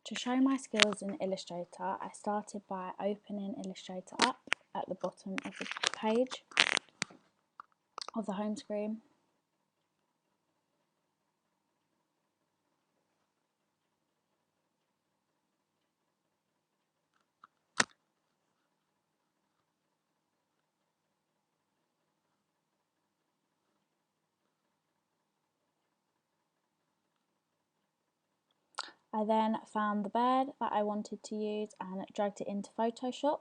To show my skills in Illustrator, I started by opening Illustrator up at the bottom of the page of the home screen. I then found the bird that I wanted to use and dragged it into Photoshop.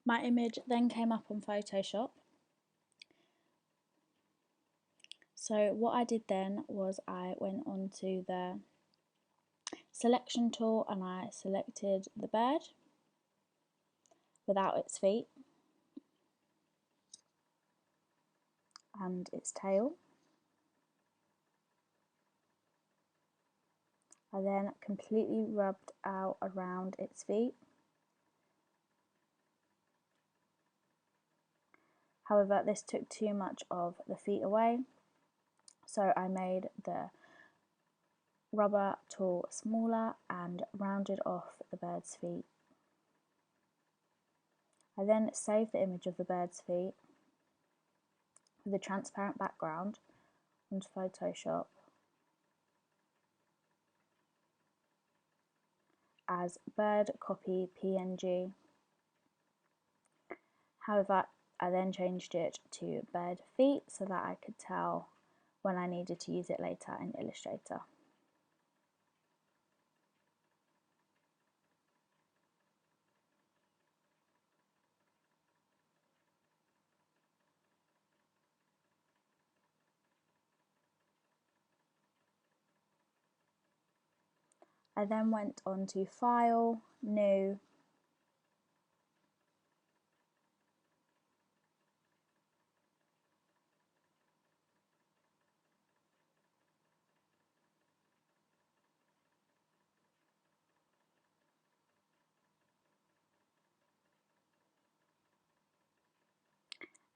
My image then came up on Photoshop. So what I did then was I went onto the selection tool and I selected the bird without its feet and its tail. I then completely rubbed out around its feet. However, this took too much of the feet away, so I made the rubber tool smaller and rounded off the bird's feet. I then saved the image of the bird's feet with a transparent background onto Photoshop as bird copy PNG. However, I then changed it to bird feet so that I could tell when I needed to use it later in Illustrator. I then went on to File, New,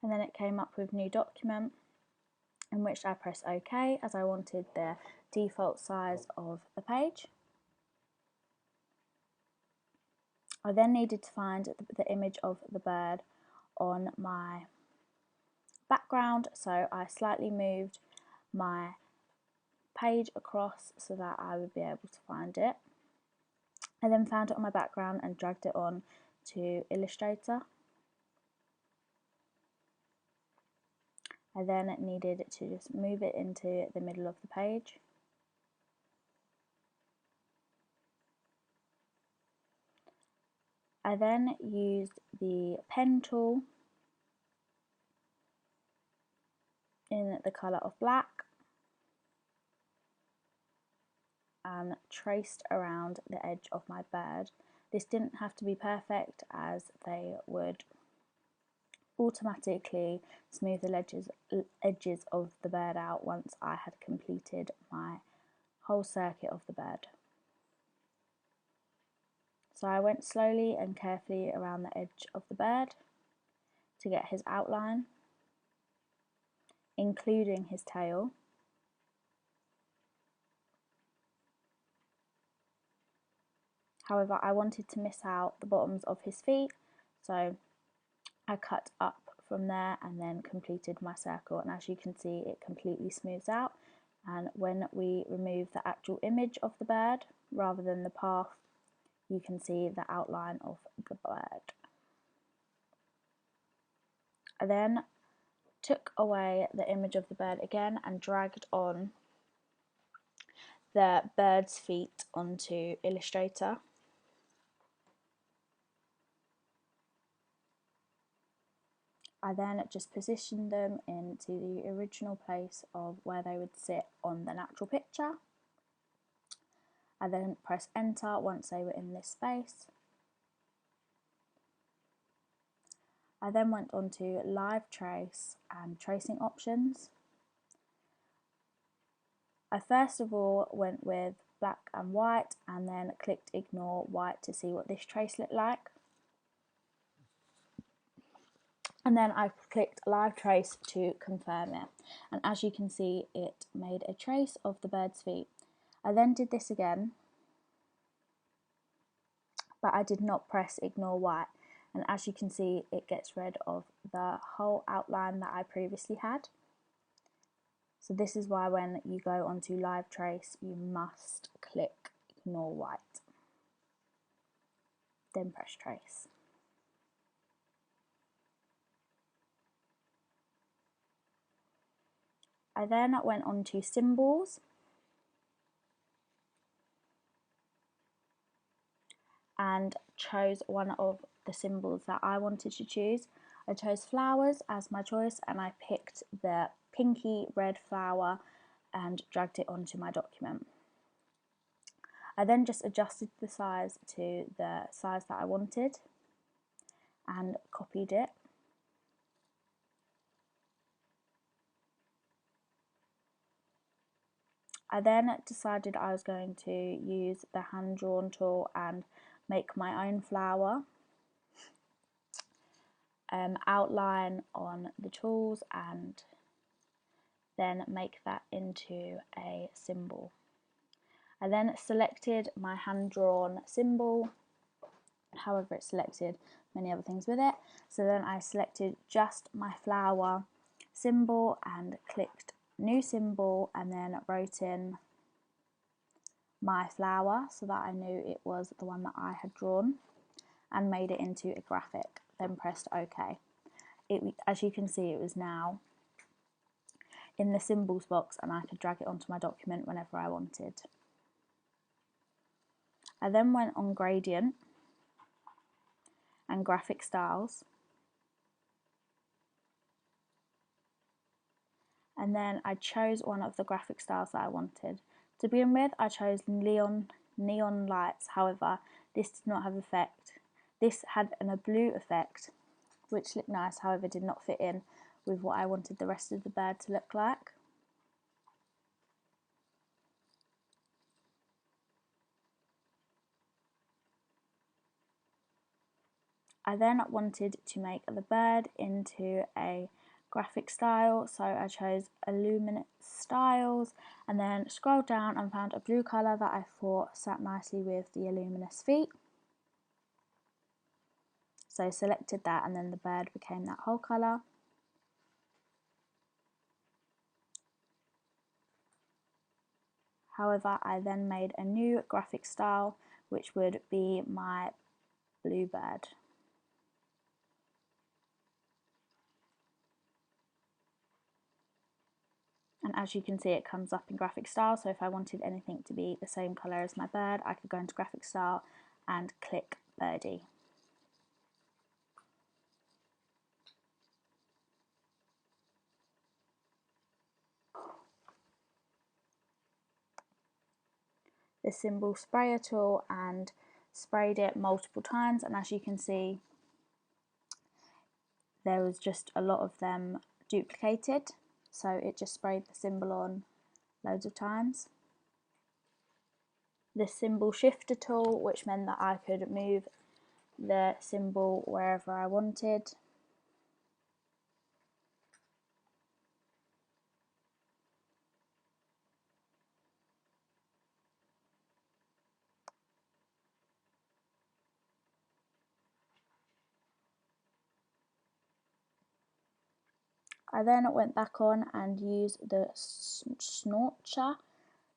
and then it came up with New Document, in which I press OK as I wanted the default size of the page. I then needed to find the image of the bird on my background, so I slightly moved my page across so that I would be able to find it. I then found it on my background and dragged it on to Illustrator. I then needed to just move it into the middle of the page. I then used the pen tool in the colour of black and traced around the edge of my bird. This didn't have to be perfect as they would automatically smooth the edges of the bird out once I had completed my whole circuit of the bird. So I went slowly and carefully around the edge of the bird to get his outline, including his tail. However, I wanted to miss out the bottoms of his feet, so I cut up from there and then completed my circle, and as you can see it completely smooths out, and when we remove the actual image of the bird rather than the path, you can see the outline of the bird. I then took away the image of the bird again and dragged on the bird's feet onto Illustrator. I then just positioned them into the original place of where they would sit on the natural picture. I then pressed enter once they were in this space. I then went on to live trace and tracing options. I first of all went with black and white and then clicked ignore white to see what this trace looked like. And then I clicked live trace to confirm it. And as you can see, it made a trace of the bird's feet. I then did this again, but I did not press ignore white. And as you can see, it gets rid of the whole outline that I previously had. So this is why when you go onto live trace, you must click ignore white, then press trace. I then went on to symbols and chose one of the symbols that I wanted to choose. I chose flowers as my choice and I picked the pinky red flower and dragged it onto my document. I then just adjusted the size to the size that I wanted and copied it. I then decided I was going to use the hand drawn tool and make my own flower, outline on the tools and then make that into a symbol. I then selected my hand drawn symbol, however it selected many other things with it. So then I selected just my flower symbol and clicked new symbol and then wrote in my flower so that I knew it was the one that I had drawn and made it into a graphic, then pressed OK. As you can see, it was now in the symbols box and I could drag it onto my document whenever I wanted. I then went on gradient and graphic styles, and then I chose one of the graphic styles that I wanted. To begin with, I chose neon lights, however this did not have effect. This had a blue effect which looked nice, however did not fit in with what I wanted the rest of the bird to look like. I then wanted to make the bird into a graphic style, so I chose illuminate styles and then scrolled down and found a blue colour that I thought sat nicely with the luminous feet. So selected that and then the bird became that whole colour. However, I then made a new graphic style which would be my blue bird. And as you can see, it comes up in graphic style, so if I wanted anything to be the same colour as my bird, I could go into graphic style and click birdie. The symbol sprayer tool and sprayed it multiple times, and as you can see, there was just a lot of them duplicated, so it just sprayed the symbol on loads of times. The symbol shifter tool, which meant that I could move the symbol wherever I wanted. I then went back on and used the snorcher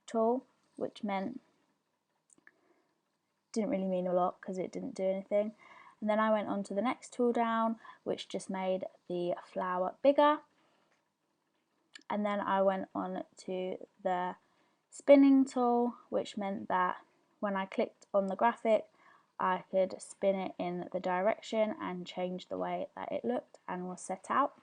tool, which didn't really mean a lot because it didn't do anything. And then I went on to the next tool down, which just made the flower bigger. And then I went on to the spinning tool, which meant that when I clicked on the graphic, I could spin it in the direction and change the way that it looked and was set out.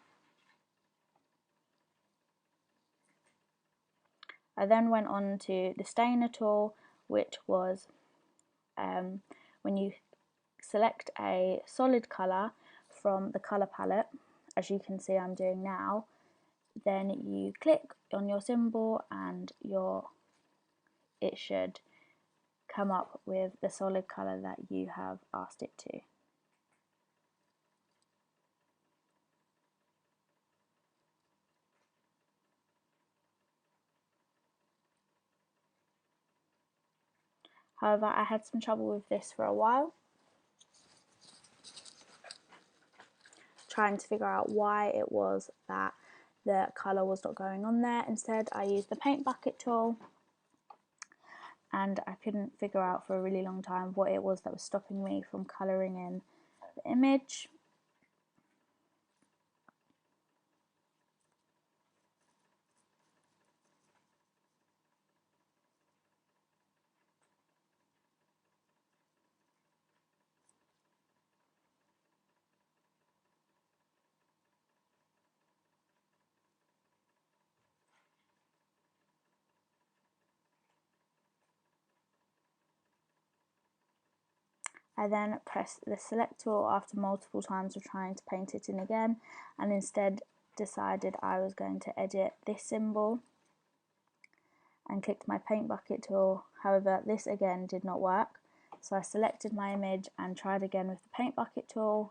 I then went on to the stainer tool, which was when you select a solid colour from the colour palette, as you can see I'm doing now, then you click on your symbol and it should come up with the solid colour that you have asked it to. However, I had some trouble with this for a while, trying to figure out why it was that the colour was not going on there. Instead, I used the paint bucket tool, and I couldn't figure out for a really long time what it was that was stopping me from colouring in the image. I then pressed the select tool after multiple times of trying to paint it in again, and instead decided I was going to edit this symbol and clicked my paint bucket tool. However, this again did not work, so I selected my image and tried again with the paint bucket tool,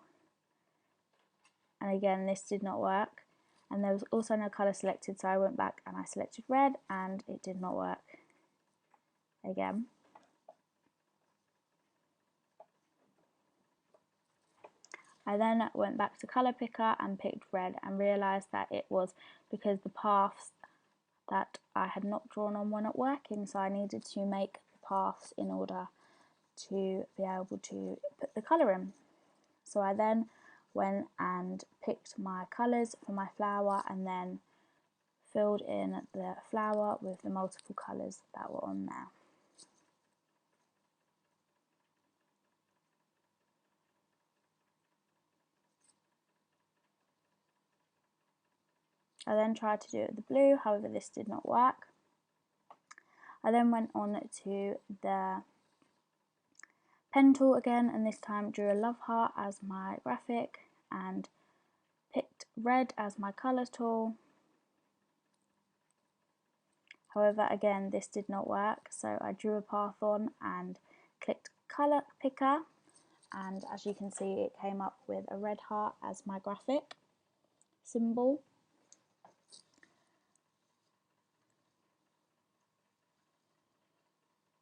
and again this did not work, and there was also no colour selected, so I went back and I selected red and it did not work again. I then went back to colour picker and picked red and realised that it was because the paths that I had not drawn on were not working, so I needed to make the paths in order to be able to put the colour in. So I then went and picked my colours for my flower and then filled in the flower with the multiple colours that were on there. I then tried to do it with the blue, however this did not work. I then went on to the pen tool again, and this time drew a love heart as my graphic and picked red as my colour tool. However, again this did not work, so I drew a path on and clicked colour picker, and as you can see it came up with a red heart as my graphic symbol.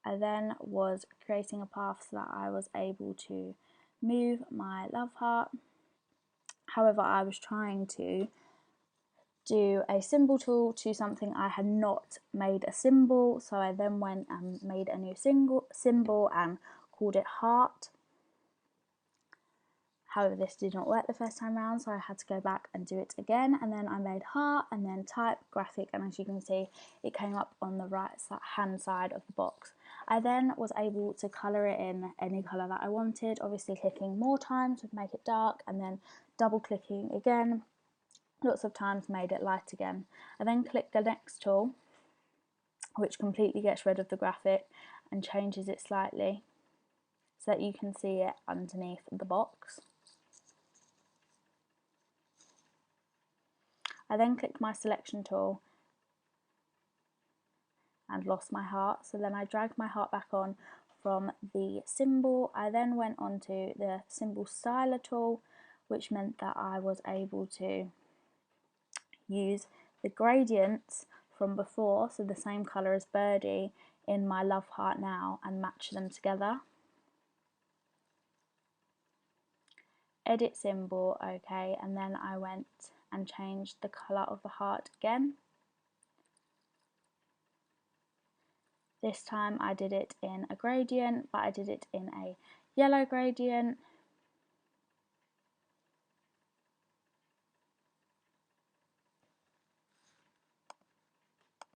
I then was creating a path so that I was able to move my love heart. However, I was trying to do a symbol tool to something I had not made a symbol, so I then went and made a new symbol and called it heart. However, this did not work the first time round, so I had to go back and do it again, and then I made heart and then type graphic, and as you can see it came up on the right hand side of the box. I then was able to colour it in any colour that I wanted, obviously clicking more times would make it dark, and then double clicking again lots of times made it light again. I then clicked the next tool, which completely gets rid of the graphic and changes it slightly so that you can see it underneath the box. I then clicked my selection tool and lost my heart, so then I dragged my heart back on from the symbol. I then went on to the symbol styler tool, which meant that I was able to use the gradients from before, so the same colour as Birdie, in my love heart now and match them together. Edit symbol, okay, and then I went and changed the colour of the heart again. This time I did it in a gradient, but I did it in a yellow gradient,